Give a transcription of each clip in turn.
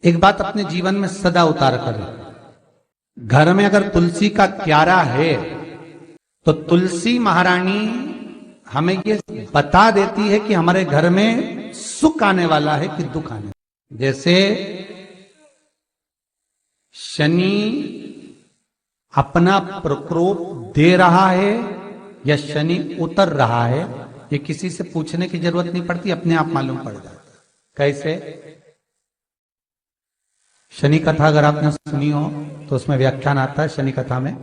एक बात अपने जीवन में सदा उतार कर, घर में अगर तुलसी का क्यारा है तो तुलसी महारानी हमें ये बता देती है कि हमारे घर में सुख आने वाला है कि दुख आने वाला। जैसे शनि अपना प्रकोप दे रहा है या शनि उतर रहा है, ये किसी से पूछने की जरूरत नहीं पड़ती, अपने आप मालूम पड़ जाता। कैसे? शनि कथा अगर आपने सुनी हो तो उसमें व्याख्यान आता है शनि कथा में,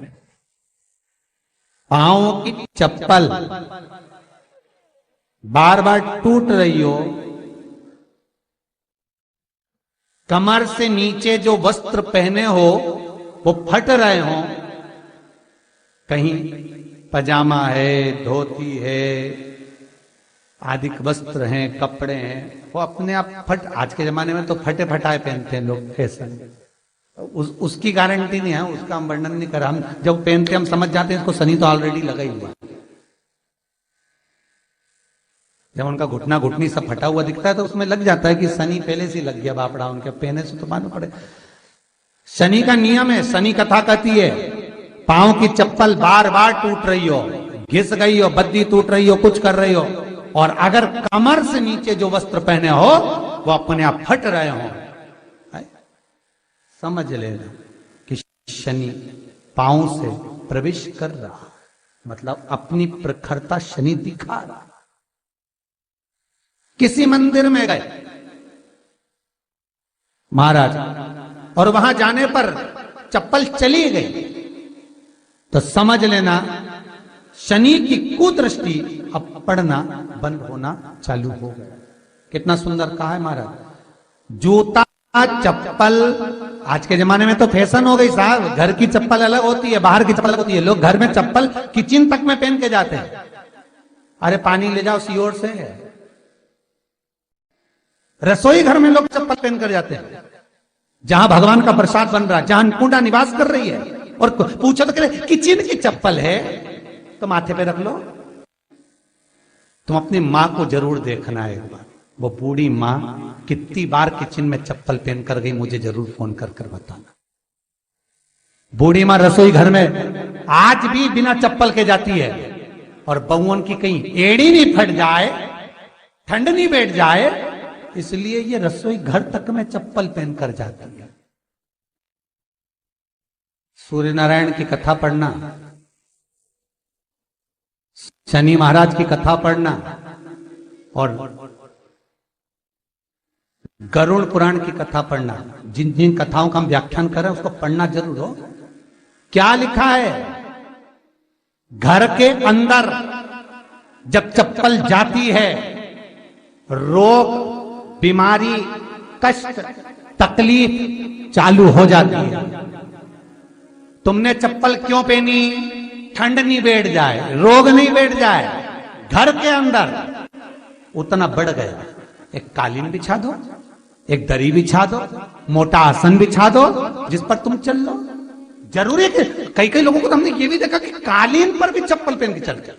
पांव की चप्पल बार बार टूट रही हो, कमर से नीचे जो वस्त्र पहने हो वो फट रहे हो, कहीं पजामा है, धोती है, आदि वस्त्र हैं, कपड़े हैं, वो अपने आप फट, आज के जमाने में तो फटे फटाए पहनते हैं लोग, फैशन। उसकी गारंटी नहीं है, उसका हम वर्णन नहीं कर रहा। हम जब पहनते हम समझ जाते हैं इसको शनि तो ऑलरेडी लगा ही हुआ। जब उनका घुटना घुटनी सब फटा हुआ दिखता है तो उसमें लग जाता है कि शनि पहले से लग गया बापड़ा, उनके पहने से तो मालूम पड़े। शनि का नियम है, शनि कथा कहती है पांव की चप्पल बार बार टूट रही हो, घिस गई हो, बद्दी टूट रही हो, कुछ कर रही हो, और अगर कमर से नीचे जो वस्त्र पहने हो वो अपने आप फट रहे हो, समझ लेना कि शनि पांव से प्रवेश कर रहा, मतलब अपनी प्रखरता शनि दिखा रहा। किसी मंदिर में गए महाराज और वहां जाने पर चप्पल चली गई तो समझ लेना शनि की कुदृष्टि अब पड़ना बंद होना चालू हो गया। कितना सुंदर कहा है महाराज। जूता चप्पल आज के जमाने में तो फैशन हो गई साहब, घर की चप्पल अलग होती है, बाहर की चप्पल अलग होती है। लोग घर में चप्पल किचन तक में पहन के जाते हैं। अरे पानी ले जाओ सियोर से, रसोई घर में लोग चप्पल पहन कर जाते हैं, जहां भगवान का प्रसाद बन रहा है, जहां अन्नपूर्णा निवास कर रही है, और पूछो तो कह किचन की चप्पल है तो माथे पे रख लो। तुम अपनी मां को जरूर देखना है एक बार, वो बूढ़ी मां कितनी बार किचन में चप्पल पहन कर गई, मुझे जरूर फोन कर कर बताना। बूढ़ी मां रसोई घर में आज भी बिना चप्पल के जाती है, और बहुओं की कहीं एड़ी नहीं फट जाए, ठंड नहीं बैठ जाए, इसलिए ये रसोई घर तक में चप्पल पहन कर जाती है। सूर्य नारायण की कथा पढ़ना, शनि महाराज की कथा पढ़ना, और गरुड़ पुराण की कथा पढ़ना, जिन जिन कथाओं का हम व्याख्यान कर रहे हैं उसको पढ़ना जरूर हो। क्या लिखा है? घर के अंदर जब चप्पल जाती है, रोग, बीमारी, कष्ट, तकलीफ चालू हो जाती है। तुमने चप्पल क्यों पहनी? ठंड नहीं बैठ जाए, रोग नहीं बैठ जाए। घर के अंदर उतना बढ़ गया, एक कालीन बिछा दो, एक दरी बिछा दो, मोटा आसन बिछा दो, जिस पर तुम चल लो। जरूरी है कि कई कई लोगों को तो हमने ये भी देखा कि कालीन पर भी चप्पल पहन के चलते,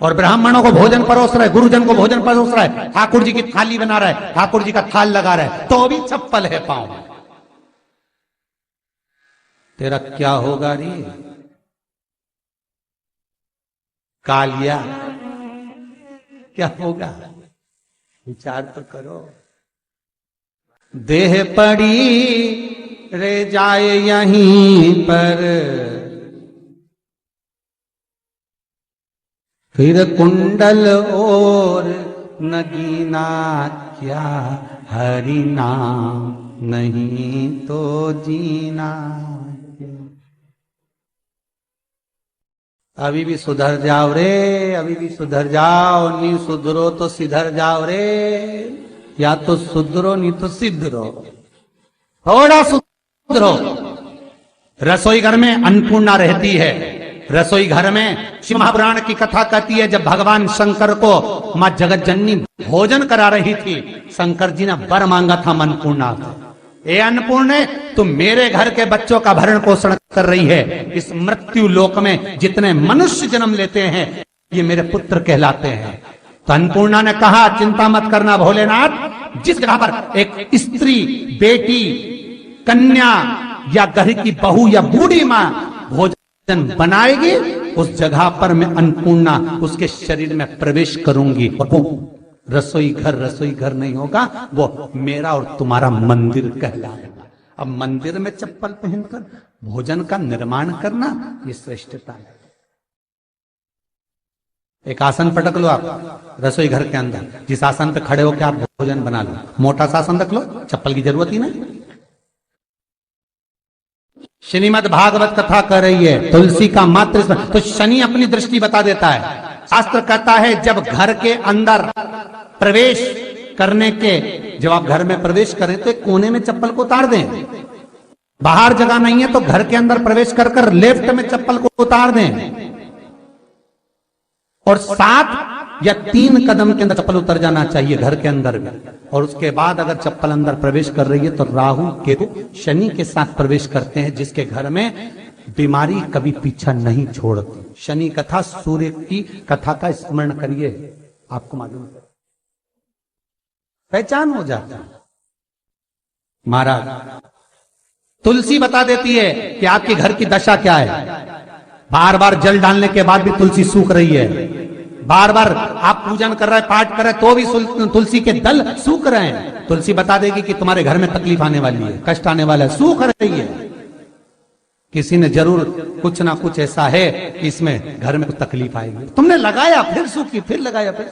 और ब्राह्मणों को भोजन परोस रहा है, गुरुजन को भोजन परोस रहा है, ठाकुर जी की थाली बना रहा है, ठाकुर जी का थाल लगा रहा है, तो भी चप्पल है पांव में। तेरा क्या होगा रे कालिया, क्या होगा? विचार तो करो। देह पड़ी रे जाए यहीं पर, फिर कुंडल और नगीना, क्या हरि नाम नहीं तो जीना। अभी भी सुधर जाओ रे, अभी भी सुधर जाओ, नहीं सुधरो तो सिधर जाओ रे, या तो सुधरो नहीं तो सिद्धरो, थोड़ा सुधरो। रसोई घर में अन्नपूर्णा रहती है, रसोई घर में शिव महापुराण की कथा कहती है जब भगवान शंकर को मां जगत जननी भोजन करा रही थी, शंकर जी ने वर मांगा था अन्नपूर्णा से, ए अन्नपूर्णे तुम मेरे घर के बच्चों का भरण पोषण कर रही है, इस मृत्यु लोक में जितने मनुष्य जन्म लेते हैं ये मेरे पुत्र कहलाते हैं। तो अन्नपूर्णा ने कहा चिंता मत करना भोलेनाथ, जिस जगह पर एक स्त्री, बेटी, कन्या या घर की बहू या बूढ़ी मां भोजन बनाएगी, उस जगह पर मैं अन्नपूर्णा उसके शरीर में प्रवेश करूंगी। और वो रसोई घर नहीं होगा, वो मेरा और तुम्हारा मंदिर कहलाएगा। अब मंदिर में चप्पल पहनकर भोजन का निर्माण करना, ये श्रेष्ठता है। एक आसन पटक लो आप रसोई घर के अंदर, जिस आसन पे खड़े होकर आप भोजन बना लो, मोटा सा आसन रख लो, चप्पल की जरूरत ही नहीं। श्रीमद् भागवत कथा कर रही है, तुलसी का मात्र तो शनि अपनी दृष्टि बता देता है। शास्त्र कहता है जब घर के अंदर प्रवेश करने के, जब आप घर में प्रवेश करें तो एक कोने में चप्पल को उतार दें। बाहर जगह नहीं है तो घर के अंदर प्रवेश कर लेफ्ट में चप्पल को उतार दें, और 7 या 3 कदम के अंदर चप्पल उतर जाना चाहिए घर के अंदर में। और उसके बाद अगर चप्पल अंदर प्रवेश कर रही है तो राहु केतु शनि के साथ प्रवेश करते हैं, जिसके घर में बीमारी कभी पीछा नहीं छोड़ती। शनि कथा, सूर्य की कथा का स्मरण करिए, आपको मालूम है, पहचान हो जाता है। महाराज तुलसी बता देती है कि आपके घर की दशा क्या है। बार बार जल डालने के बाद भी तुलसी सूख रही है, बार बार आप पूजन कर रहे हैं, पाठ कर रहे हैं, तो भी तुलसी के दल सूख रहे हैं। तुलसी बता देगी कि तुम्हारे घर में तकलीफ आने वाली है, कष्ट आने वाला है, सूख रही है। किसी ने जरूर कुछ ना कुछ ऐसा है कि इसमें घर में कुछ तकलीफ आएगी, तुमने लगाया फिर सूखी, फिर लगाया फिर।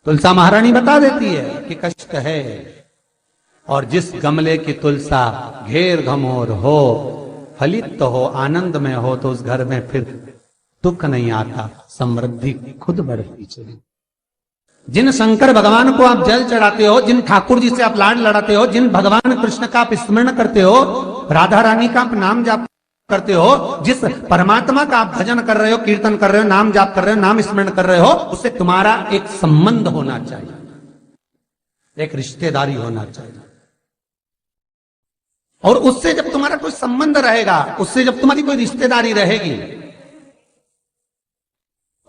तुलसा महारानी बता देती है कि कष्ट है। और जिस गमले की तुलसा घेर घमोर हो, फलित तो हो, आनंद में हो, तो उस घर में फिर दुख नहीं आता, समृद्धि खुद बढ़ती चली। जिन शंकर भगवान को आप जल चढ़ाते हो, जिन ठाकुर जी से आप लाड लड़ाते हो, जिन भगवान कृष्ण का आप स्मरण करते हो, राधा रानी का आप नाम जाप करते हो, जिस परमात्मा का आप भजन कर रहे हो, कीर्तन कर रहे हो, नाम जाप कर रहे हो, नाम स्मरण कर रहे हो, उससे तुम्हारा एक संबंध होना चाहिए, एक रिश्तेदारी होना चाहिए। और उससे जब तुम्हारा कोई संबंध रहेगा, उससे जब तुम्हारी कोई रिश्तेदारी रहेगी,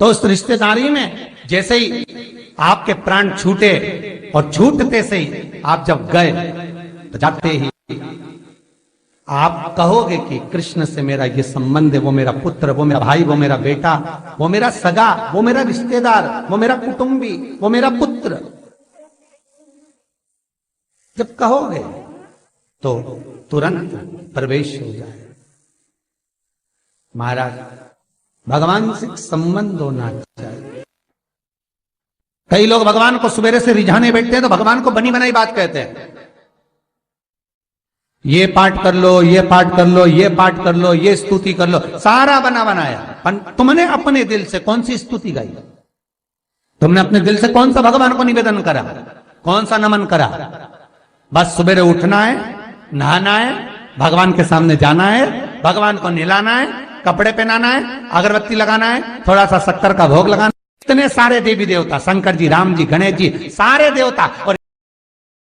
तो उस रिश्तेदारी में जैसे ही आपके प्राण छूटे, और छूटते से ही आप जब गए, तो जाते ही आप कहोगे कि कृष्ण से मेरा ये संबंध है, वो मेरा पुत्र, वो मेरा भाई, वो मेरा बेटा, वो मेरा सगा, वो मेरा रिश्तेदार, वो मेरा कुटुंबी, वो मेरा पुत्र। जब कहोगे तो तुरंत प्रवेश हो जाए। महाराज भगवान से संबंध होना चाहिए। कई लोग भगवान को सवेरे से रिझाने बैठते हैं तो भगवान को बनी बनाई बात कहते हैं, ये पाठ कर लो, ये पाठ कर लो, ये पाठ कर लो, ये स्तुति कर लो, सारा बना बनाया। तुमने अपने दिल से कौन सी स्तुति गाई? तुमने अपने दिल से कौन सा भगवान को निवेदन करा, कौन सा नमन करा? बस सवेरे उठना है, नहाना है, भगवान के सामने जाना है, भगवान को नहलाना है, कपड़े पहनाना है, अगरबत्ती लगाना है, थोड़ा सा शक्कर का भोग लगाना है। इतने सारे देवी देवता, शंकर जी, राम जी, गणेश जी, सारे देवता, और